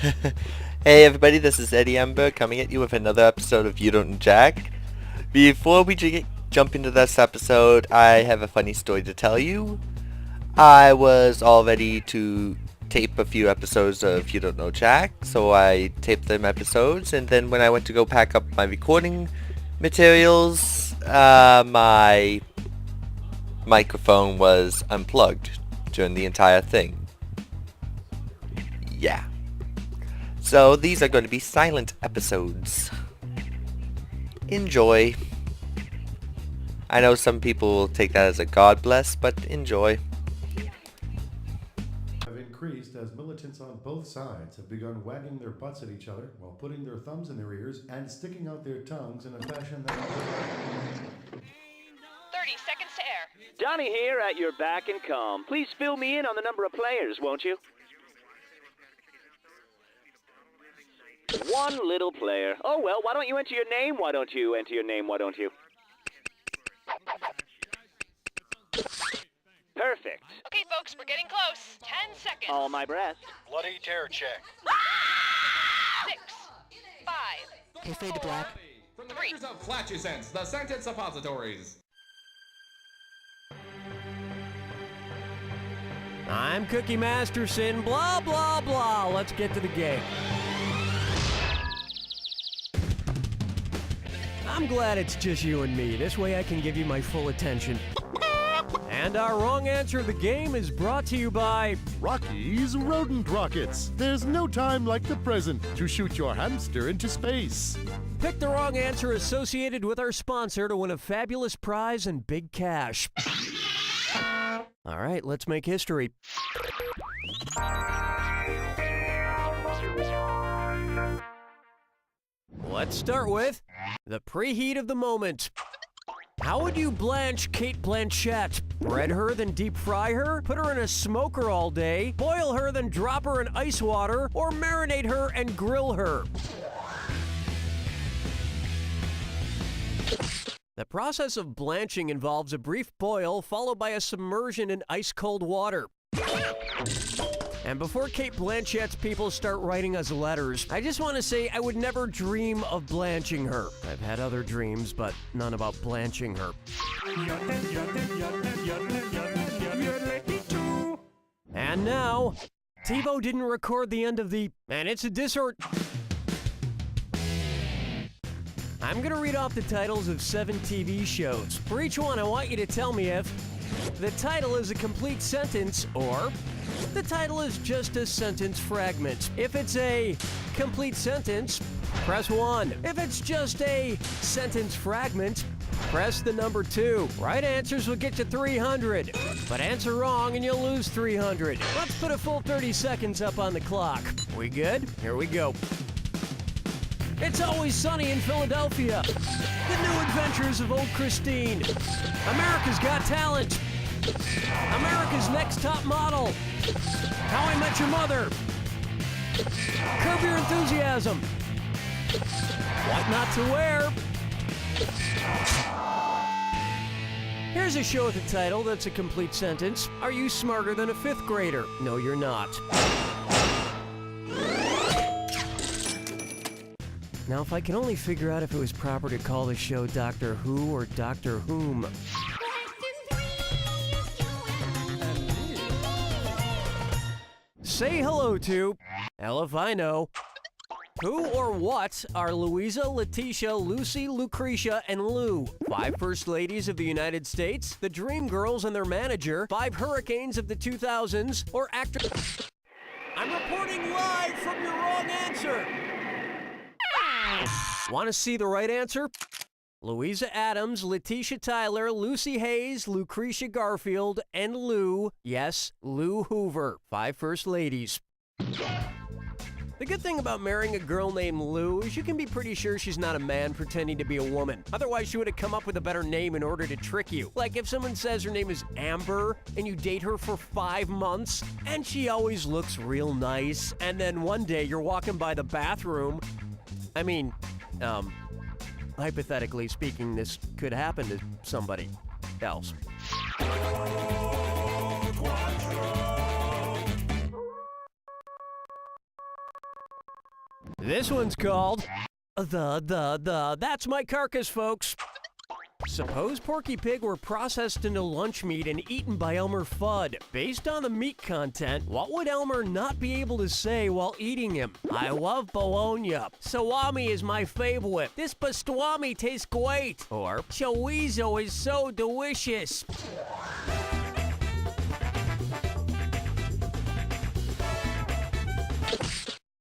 Hey everybody, this is Eddie Ember coming at you with another episode of You Don't Know Jack. Before we jump into this episode, I have a funny story to tell you. I was all ready to tape a few episodes of You Don't Know Jack, so I taped them episodes, and then when I went to go pack up my recording materials, my microphone was unplugged during the entire thing. Yeah. So these are going to be silent episodes. Enjoy. I know some people will take that as a God bless, but enjoy. Have increased as militants on both sides have begun wagging their butts at each other while putting their thumbs in their ears and sticking out their tongues in a fashion that... 30 seconds to air. Johnny here at your back and calm. Please fill me in on the number of players, won't you? One little player. Oh, well, why don't you enter your name? Why don't you enter your name? Why don't you? Perfect. Okay, folks, we're getting close. 10 seconds. All my breath. Bloody tear check. 6, 5, We'll fade to black. From the makers of Flashy Sense, the sentence suppositories. I'm Cookie Masterson, blah, blah, blah. Let's get to the game. I'm glad it's just you and me. This way I can give you my full attention. And our wrong answer of the game is brought to you by... Rocky's Rodent Rockets. There's no time like the present to shoot your hamster into space. Pick the wrong answer associated with our sponsor to win a fabulous prize and big cash. All right, let's make history. Let's start with the preheat of the moment. How would you blanch Kate Blanchett? Bread her, then deep fry her? Put her in a smoker all day? Boil her, then drop her in ice water? Or marinate her and grill her? The process of blanching involves a brief boil followed by a submersion in ice-cold water. And before Kate Blanchett's people start writing us letters, I just want to say I would never dream of blanching her. I've had other dreams, but none about blanching her. And now, TiVo didn't record the end of the... And it's a I'm gonna read off the titles of 7 TV shows. For each one, I want you to tell me if the title is a complete sentence or the title is just a sentence fragment. If it's a complete sentence, press 1. If it's just a sentence fragment, press the number 2. Right answers will get you 300, but answer wrong and you'll lose 300. Let's put a full 30 seconds up on the clock. We good? Here we go. It's Always Sunny in Philadelphia. The New Adventures of Old Christine. America's Got Talent. America's Next Top Model. How I Met Your Mother. Curb Your Enthusiasm. What Not to Wear. Here's a show with a title that's a complete sentence. Are you smarter than a 5th grader? No, you're not. Now, if I can only figure out if it was proper to call the show Doctor Who or Doctor Whom. Say hello to, hell if I know. Who or what are Louisa, Letitia, Lucy, Lucretia, and Lou? 5 First Ladies of the United States, the Dream Girls and their manager, 5 Hurricanes of the 2000s, or actor... I'm reporting live from your wrong answer! Want to see the right answer? Louisa Adams, Letitia Tyler, Lucy Hayes, Lucretia Garfield, and Lou, yes, Lou Hoover, 5 First Ladies. The good thing about marrying a girl named Lou is you can be pretty sure she's not a man pretending to be a woman. Otherwise, she would have come up with a better name in order to trick you. Like if someone says her name is Amber and you date her for 5 months and she always looks real nice, and then one day you're walking by the bathroom. I mean, hypothetically speaking, this could happen to somebody else. This one's called That's My Carcass, folks. Suppose Porky Pig were processed into lunch meat and eaten by Elmer Fudd. Based on the meat content, what would Elmer not be able to say while eating him? I love bologna. Salami is my favorite. This pastrami tastes great. Or, chorizo is so delicious.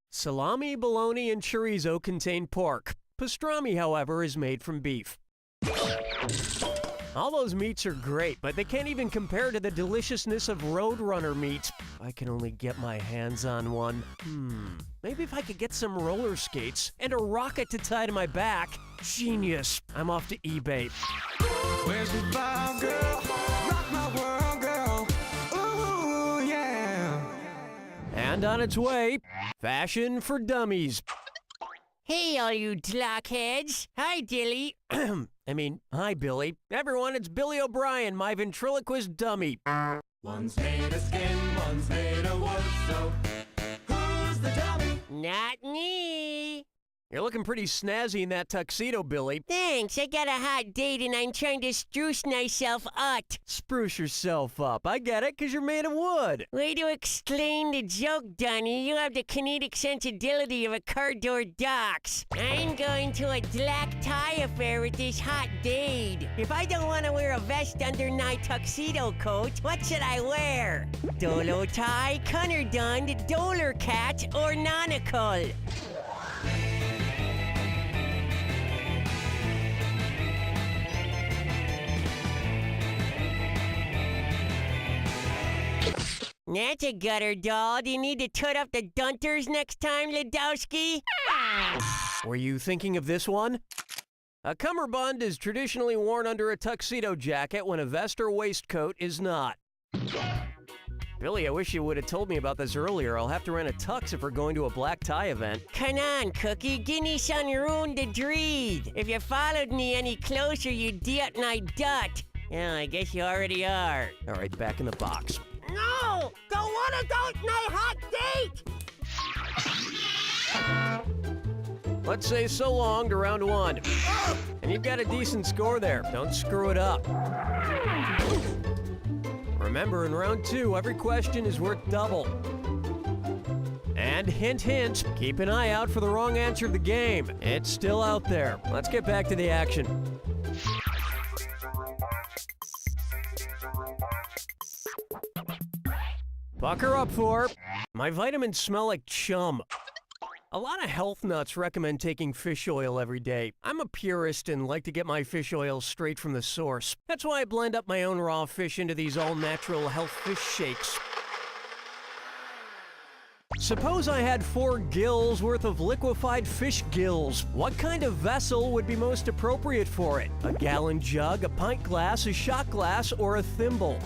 Salami, bologna, and chorizo contain pork. Pastrami, however, is made from beef. All those meats are great, but they can't even compare to the deliciousness of Roadrunner meats. I can only get my hands on one. Maybe if I could get some roller skates and a rocket to tie to my back. Genius. I'm off to eBay. Where's the vibe, girl? Rock my world, girl. Ooh, yeah. And on its way, fashion for dummies. Hey, all you blockheads. Hi, Dilly. Hi, Billy. Everyone, it's Billy O'Brien, my ventriloquist dummy. One's made of skin, one's made of wood, so who's the dummy? Not me. You're looking pretty snazzy in that tuxedo, Billy. Thanks, I got a hot date and I'm trying to spruce myself up. Spruce yourself up. I get it, because you're made of wood. Way to explain the joke, Donnie. You have the kinetic sensibility of a car door docks. I'm going to a black tie affair with this hot date. If I don't want to wear a vest under my tuxedo coat, what should I wear? Dolo tie, Cunnerdund, Doler cat, or Nonacle? That's a gutter doll. Do you need to tut up the dunters next time, Ledowski? Were you thinking of this one? A cummerbund is traditionally worn under a tuxedo jacket when a vest or waistcoat is not. Billy, I wish you would have told me about this earlier. I'll have to rent a tux if we're going to a black tie event. Come on, Cookie. Guinea son ruined the dreed. If you followed me any closer, you'd get my dut. Yeah, I guess you already are. All right, back in the box. No! Don't want to go to my hot date! Let's say so long to round one. And you've got a decent score there. Don't screw it up. Remember, in round two, every question is worth double. And hint, hint, keep an eye out for the wrong answer of the game. It's still out there. Let's get back to the action. Bucker up for. My vitamins smell like chum. A lot of health nuts recommend taking fish oil every day. I'm a purist and like to get my fish oil straight from the source. That's why I blend up my own raw fish into these all-natural health fish shakes. Suppose I had 4 gills worth of liquefied fish gills. What kind of vessel would be most appropriate for it? A gallon jug, a pint glass, a shot glass, or a thimble?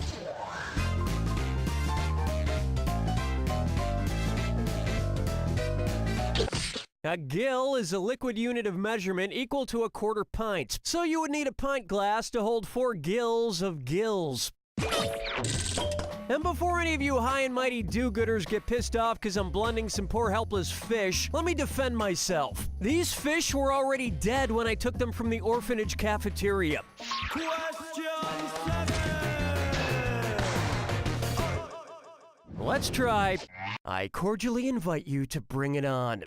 A gill is a liquid unit of measurement equal to a quarter pint. So you would need a pint glass to hold 4 gills of gills. And before any of you high and mighty do-gooders get pissed off because I'm blending some poor helpless fish, let me defend myself. These fish were already dead when I took them from the orphanage cafeteria. Let's try. I cordially invite you to bring it on.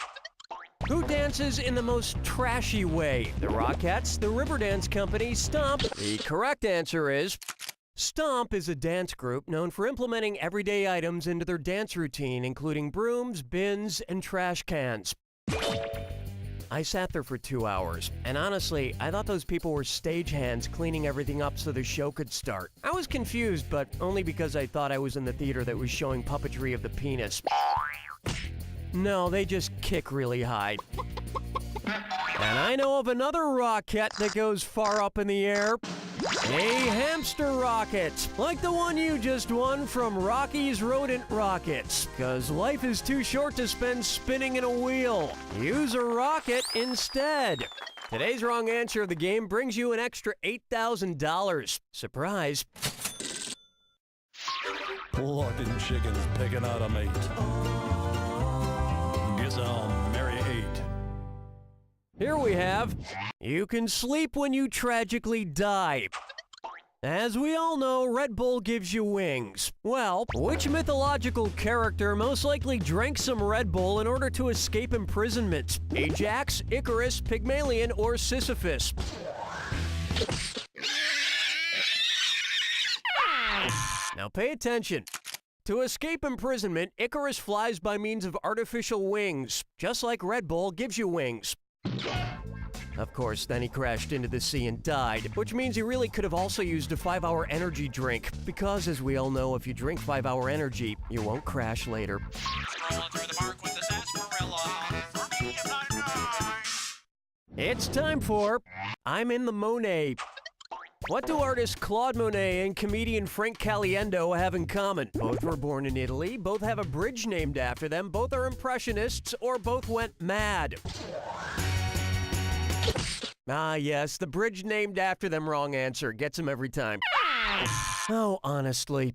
Who dances in the most trashy way? The Rockettes, the Riverdance Company, Stomp? The correct answer is... Stomp is a dance group known for implementing everyday items into their dance routine, including brooms, bins, and trash cans. I sat there for 2 hours, and honestly, I thought those people were stagehands cleaning everything up so the show could start. I was confused, but only because I thought I was in the theater that was showing puppetry of the penis. No, they just kick really high. And I know of another rocket that goes far up in the air. A hamster rocket, like the one you just won from Rocky's Rodent Rockets. Because life is too short to spend spinning in a wheel. Use a rocket instead. Today's wrong answer of the game brings you an extra $8,000. Surprise. Looking chickens picking out a mate. Guess I'll marry 8. Here we have, you can sleep when you tragically die. As we all know, Red Bull gives you wings. Well, which mythological character most likely drank some Red Bull in order to escape imprisonment? Ajax, Icarus, Pygmalion, or Sisyphus? Now pay attention. To escape imprisonment, Icarus flies by means of artificial wings, just like Red Bull gives you wings. Of course, then he crashed into the sea and died, which means he really could have also used a 5-hour energy drink, because as we all know, if you drink 5-hour energy, you won't crash later. It's time for I'm in the Monet. What do artist Claude Monet and comedian Frank Caliendo have in common? Both were born in Italy, both have a bridge named after them, both are impressionists, or both went mad. Ah, yes, the bridge named after them, wrong answer. Gets him every time. Oh, honestly.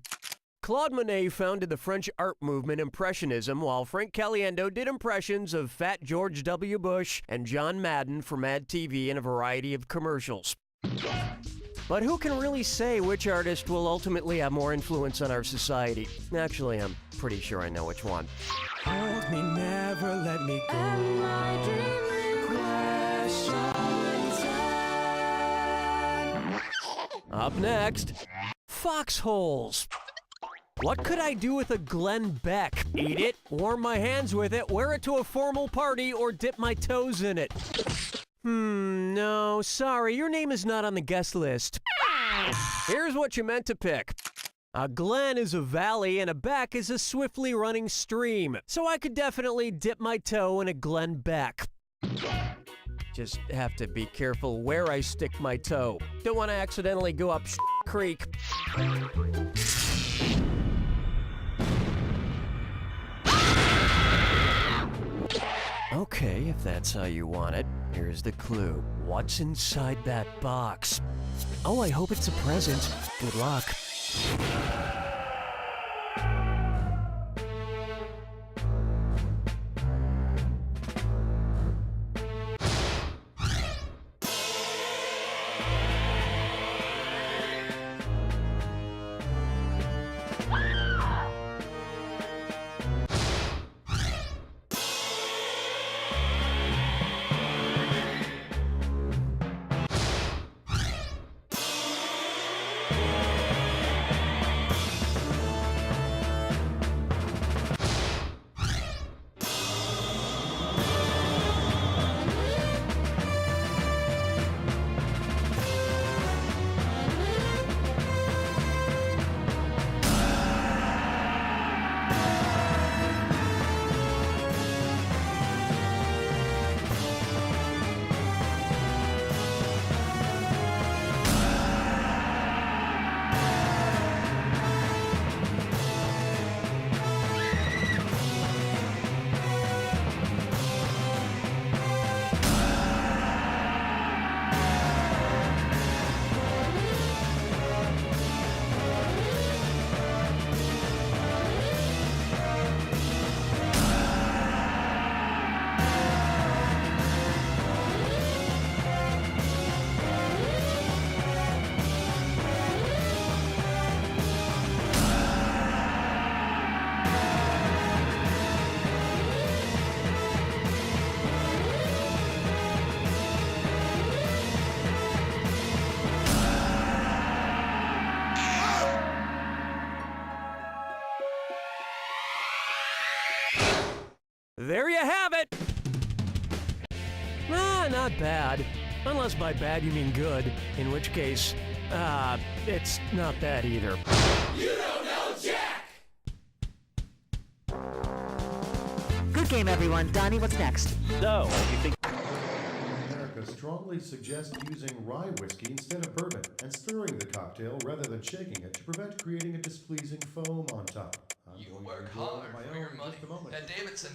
Claude Monet founded the French art movement Impressionism, while Frank Caliendo did impressions of Fat George W. Bush and John Madden for Mad TV in a variety of commercials. But who can really say which artist will ultimately have more influence on our society? Actually, I'm pretty sure I know which one. Hold me, never let me go. Up next, foxholes. What could I do with a Glenn Beck? Eat it, warm my hands with it, wear it to a formal party, or dip my toes in it? No, sorry, your name is not on the guest list. Here's what you meant to pick. A glen is a valley and a beck is a swiftly running stream, so I could definitely dip my toe in a Glen Beck. Just have to be careful where I stick my toe. Don't want to accidentally go up creek. Okay, if that's how you want it, here's the clue. What's inside that box? Oh, I hope it's a present. Good luck. There you have it! Not bad. Unless by bad you mean good, in which case, it's not that either. You don't know Jack! Good game, everyone. Donnie, what's next? So, you think America strongly suggests using rye whiskey instead of bourbon and stirring the cocktail rather than shaking it to prevent creating a displeasing foam on top. I'm You going to work enjoy hard my for own your in money. just a moment. At Davidson,